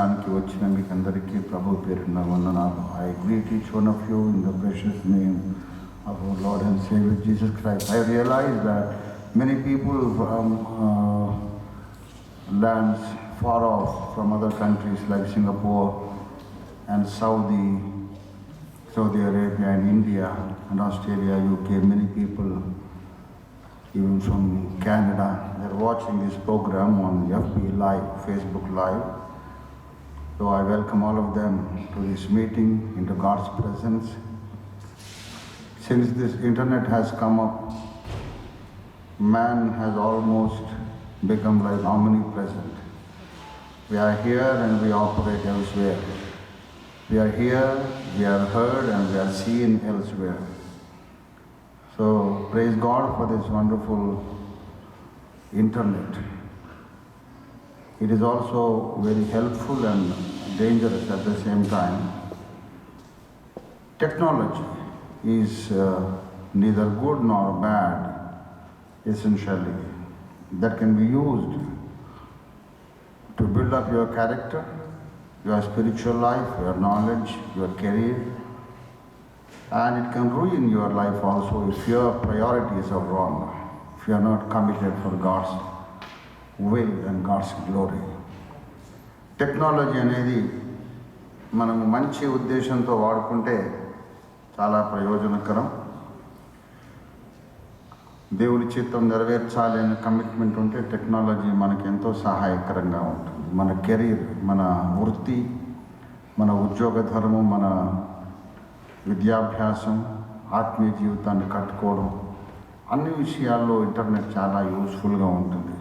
మందిరానికి వచ్చిన మీకు అందరికీ ప్రభు పేరున వందనాలు. I greet each one of you in the precious name of our Lord and Savior Jesus Christ. I realize that many people from lands far off from other countries like Singapore and Saudi Arabia and India and Australia, UK, many people even from Canada, they're watching this program on FB Live, Facebook Live. So I welcome all of them to this meeting into God's presence. Since this internet has come up, man has almost become like omnipresent. We are here and we operate elsewhere. We are here, we are heard and we are seen elsewhere. So praise God for this wonderful internet. It is also very helpful and dangerous at the same time. Technology is neither good nor bad, essentially. That can be used to build up your character, your spiritual life, your knowledge, your career. And it can ruin your life also if your priorities are wrong, if you are not committed for God's will and God's glory. Technology అనేది మనం మంచి ఉద్దేశంతో వాడుకుంటే చాలా ప్రయోజనకరం. దేవుని చిత్తం నెరవేర్చాలి అనే కమిట్మెంట్ ఉంటే టెక్నాలజీ మనకి ఎంతో సహాయకరంగా ఉంటుంది. మన కెరీర్, మన వృత్తి, మన ఉద్యోగ ధర్మం, మన విద్యాభ్యాసం, ఆత్మీయ జీవితాన్ని కట్టుకోవడం, అన్ని విషయాల్లో ఇంటర్నెట్ చాలా యూస్ఫుల్గా ఉంటుంది.